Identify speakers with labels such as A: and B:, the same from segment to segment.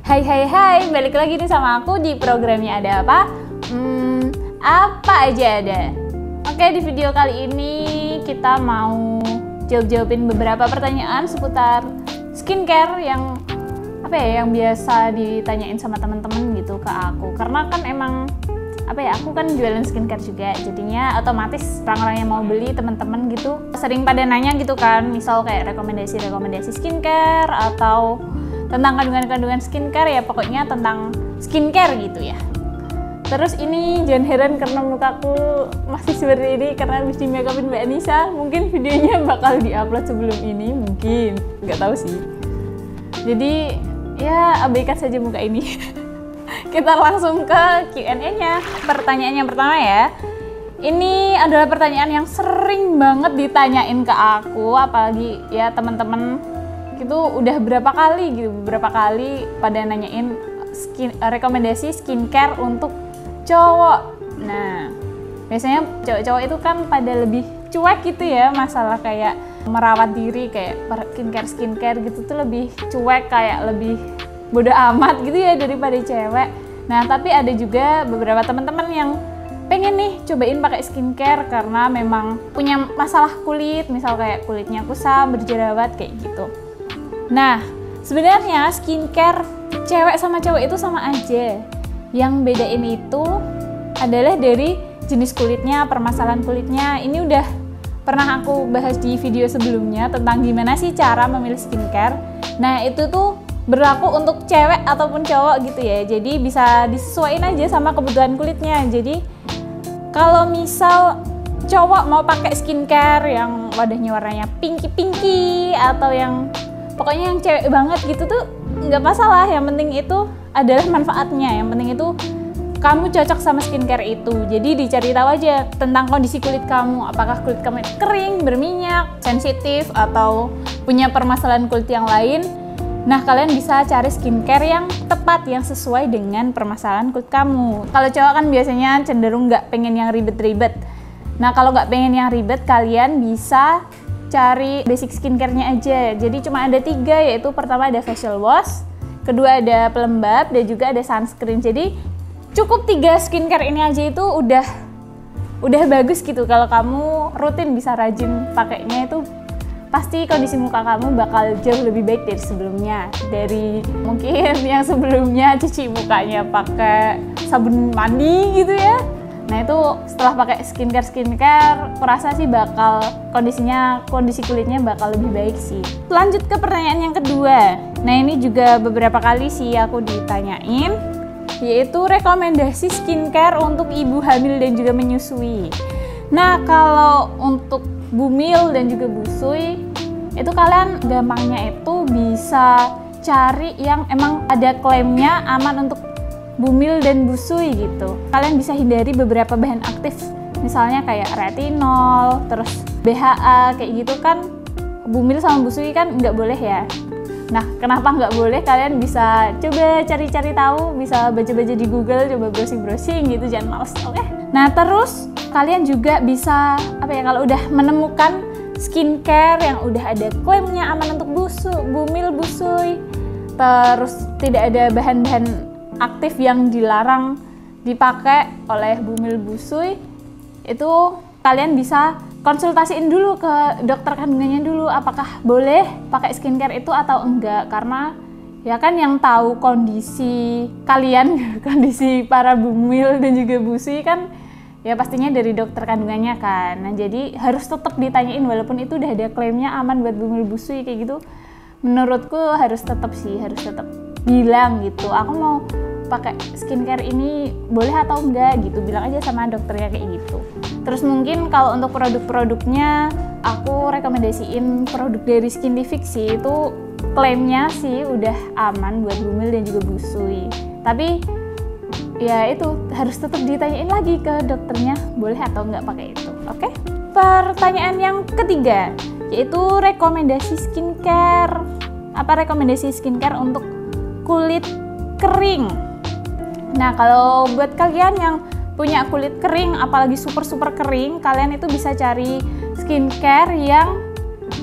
A: Hai, balik lagi nih sama aku di programnya Ada Apa? Apa aja ada. Oke, di video kali ini kita mau jawab-jawabin beberapa pertanyaan seputar skincare yang yang biasa ditanyain sama teman-teman gitu ke aku. Karena kan emang aku kan jualan skincare juga, jadinya otomatis orang-orang yang mau beli, teman-teman gitu sering pada nanya gitu kan, misal kayak rekomendasi skincare atau tentang kandungan-kandungan skincare, ya pokoknya tentang skincare gitu ya. Terus ini jangan heran karena mukaku masih seperti ini karena habis di make upin Mbak Anissa. Mungkin videonya bakal diupload sebelum ini, mungkin nggak tahu sih. Jadi ya abaikan saja muka ini. Kita langsung ke Q&A-nya. Pertanyaan yang pertama ya. Ini adalah pertanyaan yang sering banget ditanyain ke aku, apalagi ya teman-teman itu udah berapa kali pada nanyain rekomendasi skincare untuk cowok. Nah, biasanya cowok-cowok itu kan pada lebih cuek gitu ya, masalah kayak merawat diri, kayak skincare gitu tuh lebih cuek, kayak lebih bodo amat gitu ya daripada cewek. Nah, tapi ada juga beberapa teman-teman yang pengen nih cobain pakai skincare karena memang punya masalah kulit, misal kayak kulitnya kusam, berjerawat kayak gitu. Nah, sebenarnya skincare cewek sama cowok itu sama aja. Yang bedain itu adalah dari jenis kulitnya, permasalahan kulitnya. Ini udah pernah aku bahas di video sebelumnya tentang gimana sih cara memilih skincare. Nah, itu tuh berlaku untuk cewek ataupun cowok gitu ya. Jadi bisa disesuaikan aja sama kebutuhan kulitnya. Jadi kalau misal cowok mau pakai skincare yang wadahnya warnanya pinky atau yang pokoknya yang cewek banget gitu tuh nggak masalah. Yang penting itu adalah manfaatnya. Yang penting itu kamu cocok sama skincare itu. Jadi dicari tahu aja tentang kondisi kulit kamu. Apakah kulit kamu kering, berminyak, sensitif, atau punya permasalahan kulit yang lain. Nah, kalian bisa cari skincare yang tepat, yang sesuai dengan permasalahan kulit kamu. Kalau cowok kan biasanya cenderung nggak pengen yang ribet-ribet. Nah, kalau nggak pengen yang ribet, kalian bisa cari basic skincare-nya aja. Jadi cuma ada 3, yaitu pertama ada facial wash, kedua ada pelembab, dan juga ada sunscreen. Jadi cukup 3 skincare ini aja itu udah bagus gitu. Kalau kamu rutin bisa rajin pakainya, itu pasti kondisi muka kamu bakal jauh lebih baik dari sebelumnya. Dari mungkin yang sebelumnya cuci mukanya pakai sabun mandi gitu ya. Nah, itu setelah pakai skincare, kurasa sih bakal kondisi kulitnya bakal lebih baik sih. Lanjut ke pertanyaan yang kedua. Nah, ini juga beberapa kali sih aku ditanyain, yaitu rekomendasi skincare untuk ibu hamil dan juga menyusui. Nah, kalau untuk bumil dan juga busui, itu kalian gampangnya itu bisa cari yang emang ada klaimnya aman untuk bumil dan busui gitu. Kalian bisa hindari beberapa bahan aktif, misalnya kayak retinol, terus BHA kayak gitu kan. Bumil sama busui kan nggak boleh ya. Nah, kenapa nggak boleh? Kalian bisa coba cari-cari tahu, bisa baca-baca di Google, coba browsing-browsing gitu, jangan males, oke? Nah, terus kalian juga bisa kalau udah menemukan skincare yang udah ada klaimnya aman untuk bumil, busui, terus tidak ada bahan-bahan aktif yang dilarang dipakai oleh bumil, busui, itu kalian bisa konsultasiin dulu ke dokter kandungannya dulu, apakah boleh pakai skincare itu atau enggak. Karena ya kan yang tahu kondisi kalian, kondisi para bumil dan juga busui kan ya pastinya dari dokter kandungannya kan. Nah, jadi harus tetap ditanyain walaupun itu udah ada klaimnya aman buat bumil, busui kayak gitu. Menurutku harus tetap bilang gitu, aku mau pakai skincare ini boleh atau enggak gitu, bilang aja sama dokternya kayak gitu. Terus mungkin kalau untuk produk-produknya, aku rekomendasiin produk dari Skintific sih. Itu klaimnya sih udah aman buat bumil dan juga busui. Tapi ya itu harus tetap ditanyain lagi ke dokternya boleh atau enggak pakai itu. Oke? Pertanyaan yang ketiga, yaitu rekomendasi skincare. Apa rekomendasi skincare untuk kulit kering? Nah, kalau buat kalian yang punya kulit kering, apalagi super kering, kalian itu bisa cari skincare yang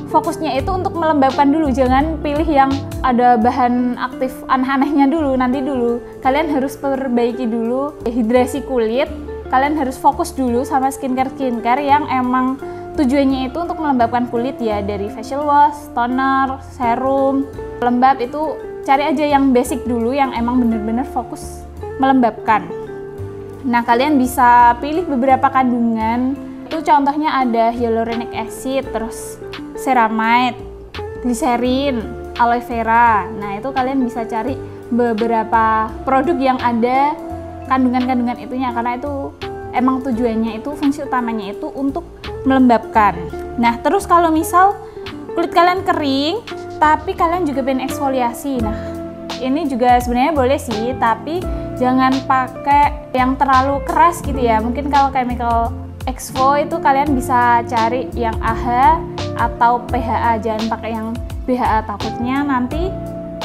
A: fokusnya itu untuk melembabkan dulu, jangan pilih yang ada bahan aktif aneh-anehnya dulu, nanti dulu. Kalian harus perbaiki dulu hidrasi kulit, kalian harus fokus dulu sama skincare yang emang tujuannya itu untuk melembabkan kulit ya, dari facial wash, toner, serum, pelembab itu cari aja yang basic dulu, yang emang bener-bener fokus melembabkan. Nah, kalian bisa pilih beberapa kandungan, itu contohnya ada hyaluronic acid, terus ceramide, glycerin, aloe vera. Nah, itu kalian bisa cari beberapa produk yang ada kandungan-kandungan itunya, karena itu emang tujuannya itu, fungsi utamanya itu untuk melembabkan. Nah, terus kalau misal kulit kalian kering tapi kalian juga pengen eksfoliasi, nah ini juga sebenarnya boleh sih, tapi jangan pakai yang terlalu keras gitu ya. Mungkin kalau chemical exfo itu kalian bisa cari yang AHA atau PHA, jangan pakai yang BHA, takutnya nanti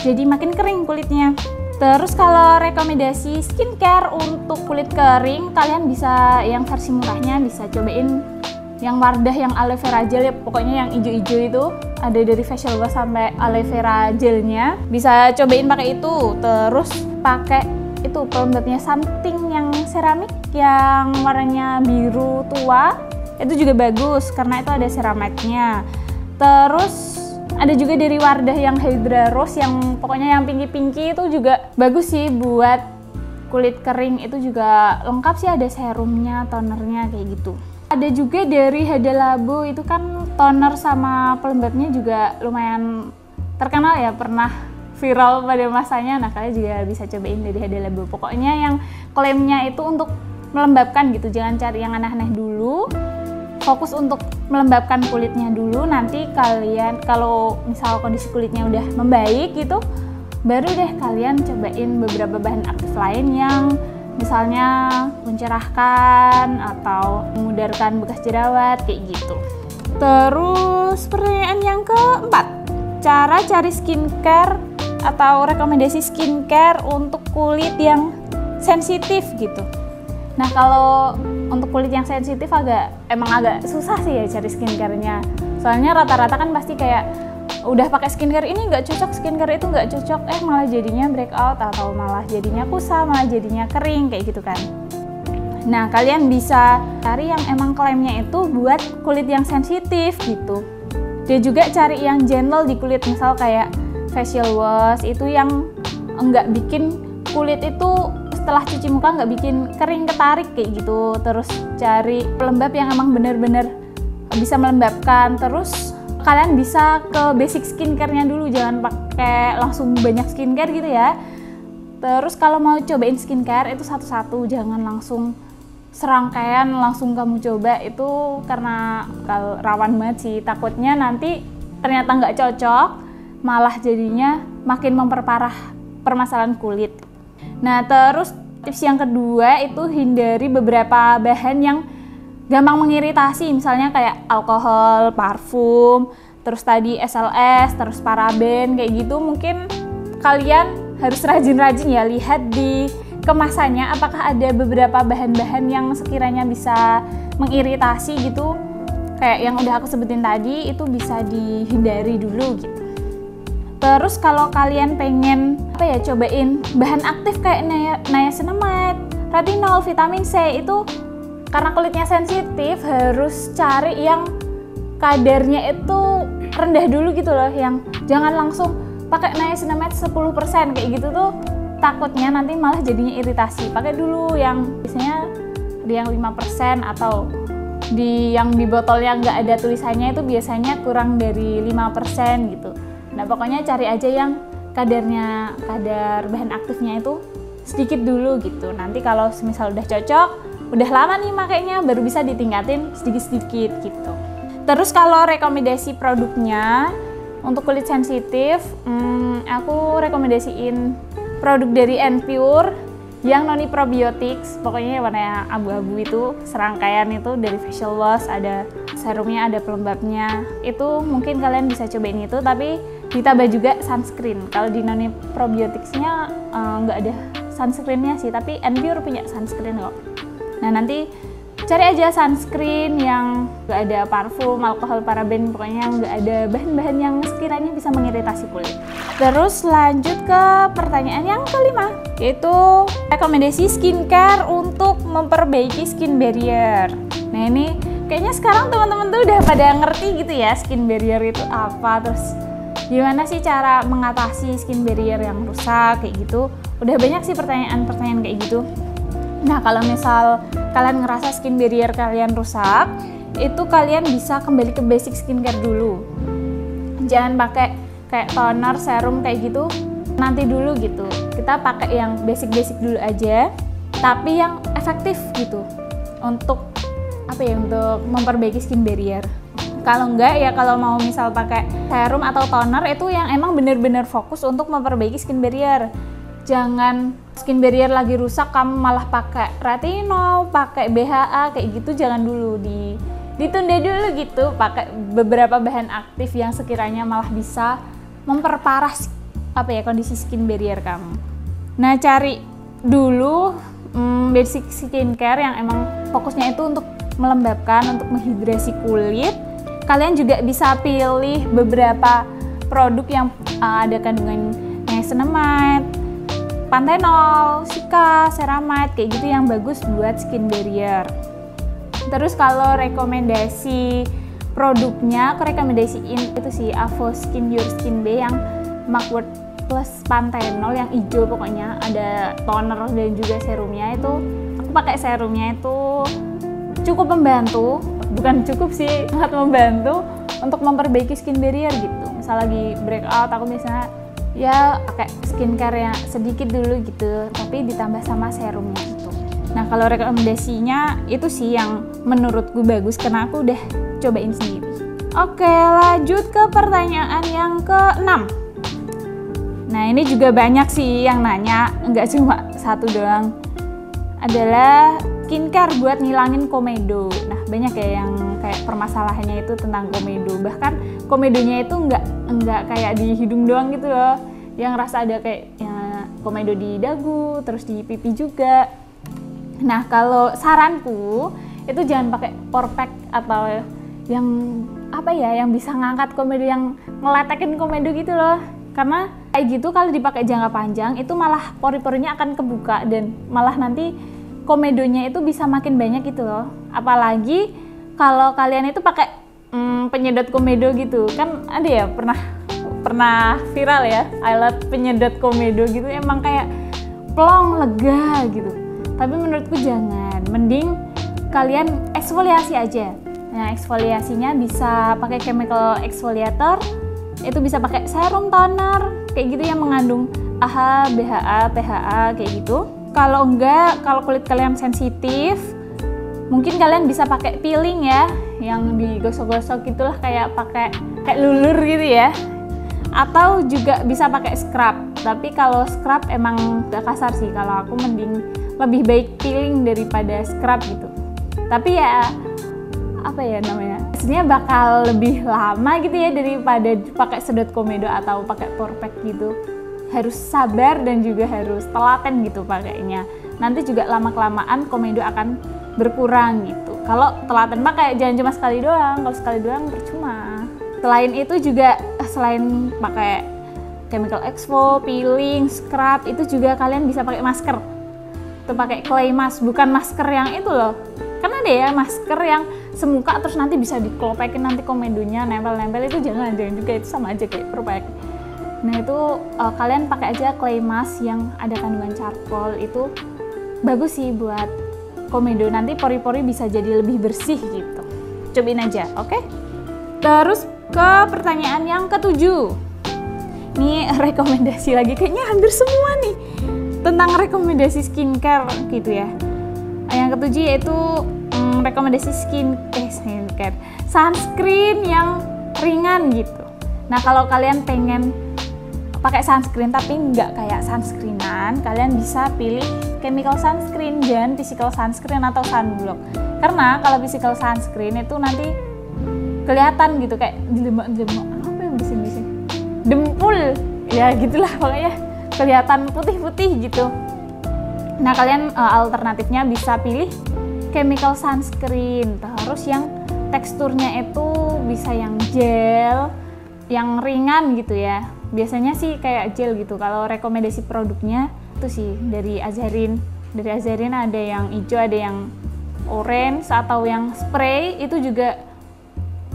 A: jadi makin kering kulitnya. Terus kalau rekomendasi skincare untuk kulit kering, kalian bisa yang versi murahnya bisa cobain yang Wardah yang aloe vera gel ya, pokoknya yang hijau-hijau itu ada dari facial wash sampai aloe vera gelnya, bisa cobain pakai itu. Terus pakai itu pelembabnya something yang ceramik yang warnanya biru tua, itu juga bagus karena itu ada ceramidnya. Terus ada juga dari Wardah yang Hydra Rose yang pokoknya yang pinky-pinky, itu juga bagus sih buat kulit kering, itu juga lengkap sih, ada serumnya, tonernya kayak gitu. Ada juga dari Hada Labo, itu kan toner sama pelembabnya juga lumayan terkenal ya, pernah viral pada masanya. Nah, kalian juga bisa cobain dari Hada Labo. Pokoknya yang klaimnya itu untuk melembabkan gitu, jangan cari yang aneh-aneh dulu. Fokus untuk melembabkan kulitnya dulu, nanti kalian kalau misal kondisi kulitnya udah membaik gitu, baru deh kalian cobain beberapa bahan aktif lain yang misalnya mencerahkan atau memudarkan bekas jerawat kayak gitu. Terus pertanyaan yang keempat, cara cari skincare atau rekomendasi skincare untuk kulit yang sensitif gitu. Nah, kalau untuk kulit yang sensitif emang agak susah sih ya cari skincare-nya. Soalnya rata-rata kan pasti kayak udah pakai skincare ini nggak cocok, skincare itu nggak cocok, malah jadinya breakout atau malah jadinya kusam, malah jadinya kering kayak gitu kan. Nah, kalian bisa cari yang emang klaimnya itu buat kulit yang sensitif gitu. Dan juga cari yang gentle di kulit, misal kayak facial wash itu yang nggak bikin kulit itu setelah cuci muka nggak bikin kering ketarik kayak gitu. Terus cari pelembab yang emang bener-bener bisa melembabkan. Terus kalian bisa ke basic skincare-nya dulu, jangan pakai langsung banyak skincare gitu ya. Terus kalau mau cobain skincare itu satu-satu, jangan langsung serangkaian langsung kamu coba, itu karena rawan banget sih, takutnya nanti ternyata nggak cocok, malah jadinya makin memperparah permasalahan kulit. Nah, terus tips yang kedua itu hindari beberapa bahan yang gampang mengiritasi, misalnya kayak alkohol, parfum, terus tadi SLS, terus paraben kayak gitu. Mungkin kalian harus rajin-rajin ya lihat di kemasannya apakah ada beberapa bahan-bahan yang sekiranya bisa mengiritasi gitu. Kayak yang udah aku sebutin tadi itu bisa dihindari dulu gitu. Terus kalau kalian pengen cobain bahan aktif kayak niacinamide, retinol, vitamin C, itu karena kulitnya sensitif harus cari yang kadarnya itu rendah dulu gitu loh, yang jangan langsung pakai niacinamide 10% kayak gitu tuh, takutnya nanti malah jadinya iritasi. Pakai dulu yang biasanya di yang 5% atau yang di botolnya nggak ada tulisannya itu biasanya kurang dari 5% gitu. Nah, pokoknya cari aja yang kadar bahan aktifnya itu sedikit dulu gitu. Nanti kalau misal udah cocok, udah lama nih makainya, baru bisa ditingkatin sedikit-sedikit gitu. Terus kalau rekomendasi produknya untuk kulit sensitif, aku rekomendasiin produk dari N-Pure yang noni probiotics, pokoknya warna abu-abu itu, serangkaian itu dari facial wash, ada serumnya, ada pelembabnya. Itu mungkin kalian bisa cobain itu, tapi ditambah juga sunscreen. Kalau di noni probioticsnya nggak ada sunscreennya sih, tapi N-Pure punya sunscreen kok. Nah, nanti cari aja sunscreen yang gak ada parfum, alkohol, paraben, pokoknya gak ada bahan-bahan yang sekiranya bisa mengiritasi kulit. Terus lanjut ke pertanyaan yang kelima, yaitu rekomendasi skincare untuk memperbaiki skin barrier. Nah ini kayaknya sekarang teman-teman tuh udah pada ngerti gitu ya skin barrier itu apa, terus gimana sih cara mengatasi skin barrier yang rusak kayak gitu. Udah banyak sih pertanyaan-pertanyaan kayak gitu. Nah kalau misal kalian ngerasa skin barrier kalian rusak, itu kalian bisa kembali ke basic skincare dulu. Jangan pakai kayak toner, serum kayak gitu nanti dulu gitu. Kita pakai yang basic-basic dulu aja, tapi yang efektif gitu untuk untuk memperbaiki skin barrier. Kalau enggak ya, kalau mau misal pakai serum atau toner itu yang emang bener-bener fokus untuk memperbaiki skin barrier. Jangan skin barrier lagi rusak kamu malah pakai retinol, pakai BHA kayak gitu, jangan dulu, ditunda dulu gitu, pakai beberapa bahan aktif yang sekiranya malah bisa memperparah kondisi skin barrier kamu. Nah cari dulu basic skincare yang emang fokusnya itu untuk melembabkan, untuk menghidrasi kulit. Kalian juga bisa pilih beberapa produk yang ada kandungan niacinamide, panthenol, Cica, ceramide kayak gitu yang bagus buat skin barrier. Terus kalau rekomendasi produknya, aku rekomendasiin itu sih Avoskin Your Skin Bay yang Mugwort plus panthenol yang hijau, pokoknya ada toner dan juga serumnya. Itu aku pakai serumnya itu cukup membantu, bukan cukup sih, sangat membantu untuk memperbaiki skin barrier gitu. Misal lagi breakout aku misalnya ya pakai skincare yang sedikit dulu gitu, tapi ditambah sama serumnya itu. Nah kalau rekomendasinya itu sih yang menurutku bagus karena aku udah cobain sendiri. Oke, lanjut ke pertanyaan yang ke-6. Nah ini juga banyak sih yang nanya, nggak cuma satu doang. Adalah skincare buat ngilangin komedo. Nah banyak ya yang kayak permasalahannya itu tentang komedo. Bahkan komedonya itu nggak kayak di hidung doang gitu loh, yang rasa ada kayak ya, komedo di dagu, terus di pipi juga. Nah kalau saranku itu jangan pakai pore pack atau yang yang bisa ngangkat komedo, yang ngeletekin komedo gitu loh. Karena kayak gitu kalau dipakai jangka panjang itu malah pori-porinya akan kebuka dan malah nanti komedonya itu bisa makin banyak gitu loh. Apalagi kalau kalian itu pakai penyedot komedo gitu, kan ada ya pernah viral ya, eyelid penyedot komedo gitu, emang kayak plong, lega gitu. Tapi menurutku jangan, mending kalian eksfoliasi aja. Nah eksfoliasinya bisa pakai chemical exfoliator, itu bisa pakai serum, toner kayak gitu yang mengandung AHA, BHA, PHA kayak gitu. Kalau enggak, kalau kulit kalian sensitif, mungkin kalian bisa pakai peeling ya, yang digosok-gosok gitulah, kayak lulur gitu ya. Atau juga bisa pakai scrub. Tapi kalau scrub emang gak kasar sih, kalau aku mending lebih baik peeling daripada scrub gitu. Tapi ya sebenarnya bakal lebih lama gitu ya daripada pakai sedot komedo atau pakai pore pack gitu. Harus sabar dan juga harus telaten gitu pakainya. Nanti juga lama-kelamaan komedo akan berkurang gitu. Kalau telaten pakai jangan cuma sekali doang, kalau sekali doang percuma. Selain itu juga, selain pakai chemical exfo, peeling, scrub, itu juga kalian bisa pakai masker. Itu pakai clay mask, bukan masker yang itu loh. Kan ada ya masker yang semuka terus nanti bisa diklopekin, nanti komedonya nempel-nempel, itu jangan juga, itu sama aja kayak pore pack. Nah itu kalian pakai aja clay mask yang ada kandungan charcoal, itu bagus sih buat komedo, nanti pori-pori bisa jadi lebih bersih gitu. Cobain aja, oke? Terus ke pertanyaan yang ke-7. Ini rekomendasi lagi, kayaknya hampir semua nih tentang rekomendasi skincare gitu ya. Yang ke-7 yaitu rekomendasi skincare sunscreen yang ringan gitu. Nah kalau kalian pengen pakai sunscreen tapi nggak kayak sunscreenan, kalian bisa pilih chemical sunscreen, jangan physical sunscreen atau sunblock. Karena kalau physical sunscreen itu nanti kelihatan gitu kayak jelemak apa yang bising-bising, dempul ya gitulah pokoknya, kelihatan putih-putih gitu. Nah kalian alternatifnya bisa pilih chemical sunscreen. Terus yang teksturnya itu bisa yang gel, yang ringan gitu ya. Biasanya sih kayak gel gitu. Kalau rekomendasi produknya itu sih dari Azarin. Dari Azarin ada yang hijau, ada yang orange atau yang spray, itu juga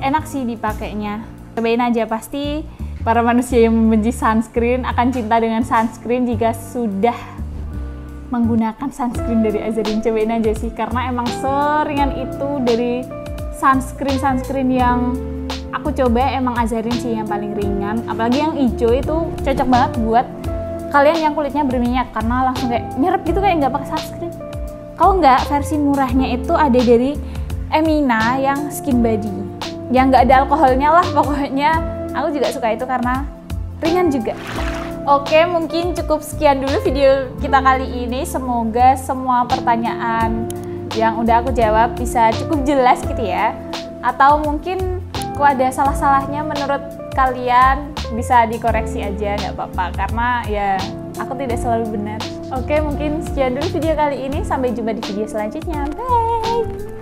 A: enak sih dipakainya. Cobain aja, pasti para manusia yang membenci sunscreen akan cinta dengan sunscreen jika sudah menggunakan sunscreen dari Azarin. Cobain aja sih, karena emang seringan itu dari sunscreen yang aku coba, emang Azarin sih yang paling ringan. Apalagi yang hijau itu cocok banget buat kalian yang kulitnya berminyak, karena langsung kayak nyerep gitu, kayak nggak pakai sunscreen. Kalau nggak, versi murahnya itu ada dari Emina yang skin body, yang nggak ada alkoholnya lah pokoknya. Aku juga suka itu karena ringan juga. Oke, mungkin cukup sekian dulu video kita kali ini. Semoga semua pertanyaan yang udah aku jawab bisa cukup jelas gitu ya. Atau mungkin kalau ada salah-salahnya menurut kalian bisa dikoreksi aja, nggak apa-apa, karena ya aku tidak selalu benar. Oke, mungkin sekian dulu video kali ini. Sampai jumpa di video selanjutnya. Bye!